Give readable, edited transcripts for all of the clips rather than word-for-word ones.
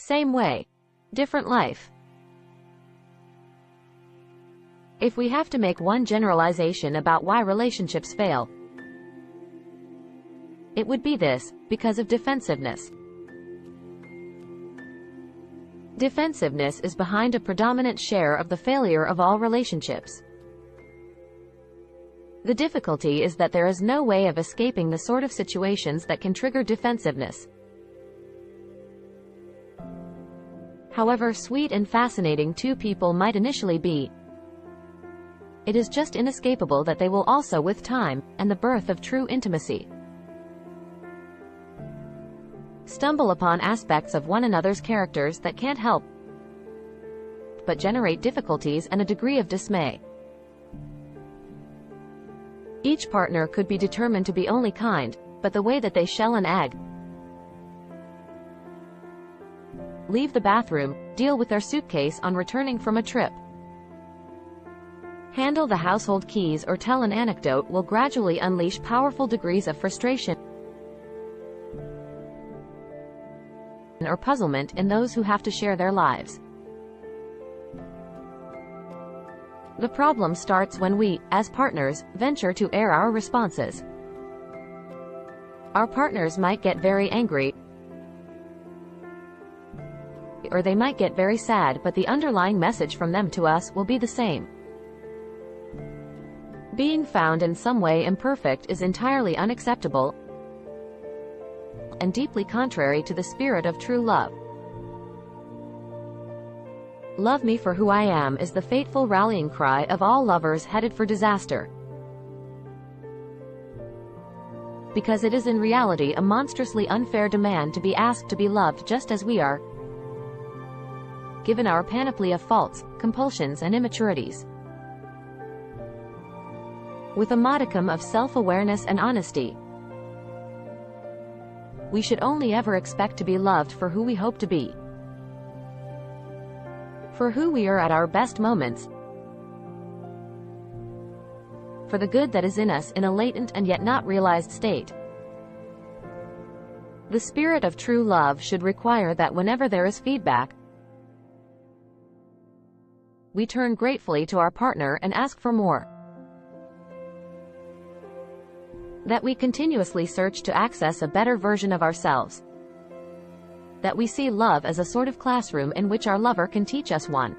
Same way. Different life. If we have to make one generalization about why relationships fail, it would be this: because of defensiveness. Defensiveness is behind a predominant share of the failure of all relationships. The difficulty is that there is no way of escaping the sort of situations that can trigger defensiveness. However sweet and fascinating two people might initially be, it is just inescapable that they will also, with time, and the birth of true intimacy, stumble upon aspects of one another's characters that can't help but generate difficulties and a degree of dismay. Each partner could be determined to be only kind, but the way that they shell an egg, leave the bathroom, deal with their suitcase on returning from a trip, handle the household keys, or tell an anecdote will gradually unleash powerful degrees of frustration or puzzlement in those who have to share their lives. The problem starts when we, as partners, venture to air our responses. Our partners might get very angry, or they might get very sad, but the underlying message from them to us will be the same. Being found in some way imperfect is entirely unacceptable and deeply contrary to the spirit of true love. Love me for who I am is the fateful rallying cry of all lovers headed for disaster. Because it is in reality a monstrously unfair demand to be asked to be loved just as we are, given our panoply of faults, compulsions and immaturities. With a modicum of self-awareness and honesty, we should only ever expect to be loved for who we hope to be, for who we are at our best moments, for the good that is in us in a latent and yet not realized state. The spirit of true love should require that whenever there is feedback, we turn gratefully to our partner and ask for more. That we continuously search to access a better version of ourselves. That we see love as a sort of classroom in which our lover can teach us one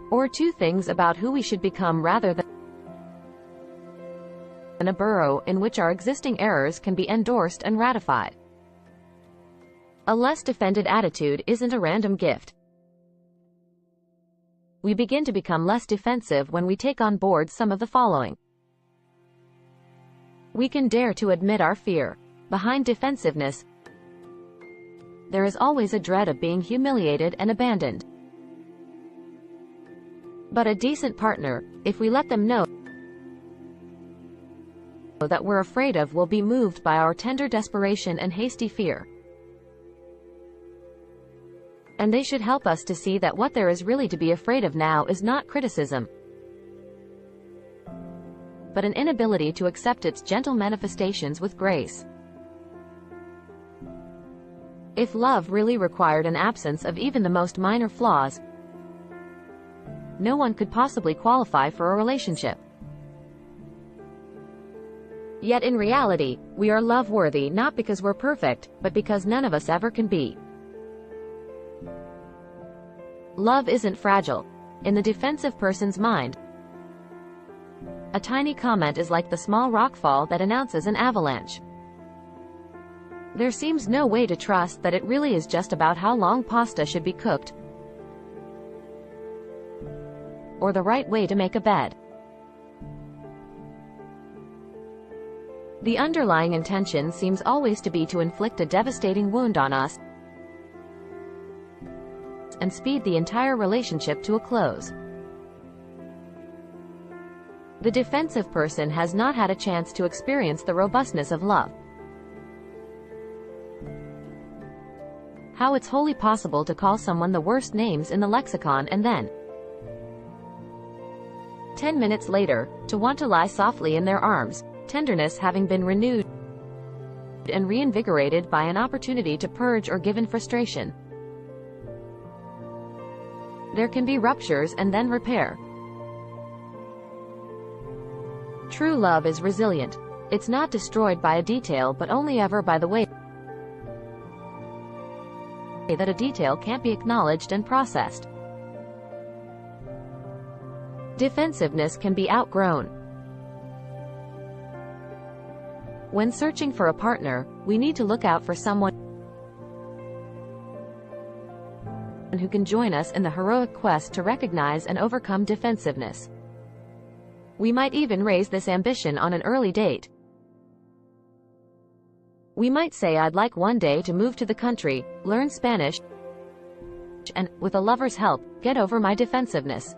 or two things about who we should become, rather than a burrow in which our existing errors can be endorsed and ratified. A less defended attitude isn't a random gift. We begin to become less defensive when we take on board some of the following. We can dare to admit our fear. Behind defensiveness, there is always a dread of being humiliated and abandoned. But a decent partner, if we let them know that we're afraid of, will be moved by our tender desperation and hasty fear. And they should help us to see that what there is really to be afraid of now is not criticism, but an inability to accept its gentle manifestations with grace. If love really required an absence of even the most minor flaws, no one could possibly qualify for a relationship. Yet in reality, we are love-worthy not because we're perfect, but because none of us ever can be. Love isn't fragile. In the defensive person's mind, a tiny comment is like the small rockfall that announces an avalanche. There seems no way to trust that it really is just about how long pasta should be cooked, or the right way to make a bed. The underlying intention seems always to be to inflict a devastating wound on us and speed the entire relationship to a close. The defensive person has not had a chance to experience the robustness of love. How it's wholly possible to call someone the worst names in the lexicon and then, 10 minutes later, to want to lie softly in their arms, tenderness having been renewed and reinvigorated by an opportunity to purge or give in frustration. There can be ruptures and then repair. True love is resilient. It's not destroyed by a detail but only ever by the way that a detail can't be acknowledged and processed. Defensiveness can be outgrown. When searching for a partner, we need to look out for someone who can join us in the heroic quest to recognize and overcome defensiveness. We might even raise this ambition on an early date. We might say, I'd like one day to move to the country, learn Spanish, and, with a lover's help, get over my defensiveness.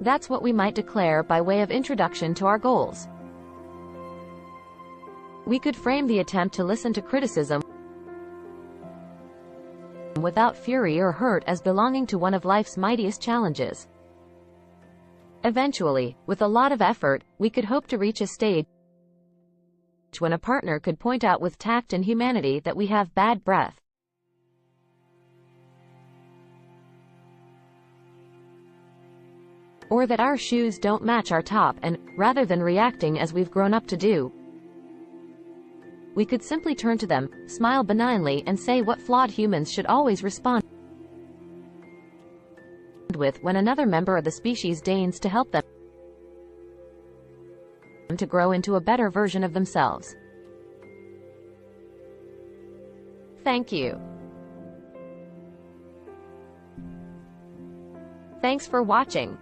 That's what we might declare by way of introduction to our goals. We could frame the attempt to listen to criticism without fury or hurt as belonging to one of life's mightiest challenges. Eventually, with a lot of effort, we could hope to reach a stage when a partner could point out with tact and humanity that we have bad breath. Or that our shoes don't match our top and, rather than reacting as we've grown up to do, we could simply turn to them, smile benignly and say what flawed humans should always respond with when another member of the species deigns to help them to grow into a better version of themselves. Thank you. Thanks for watching.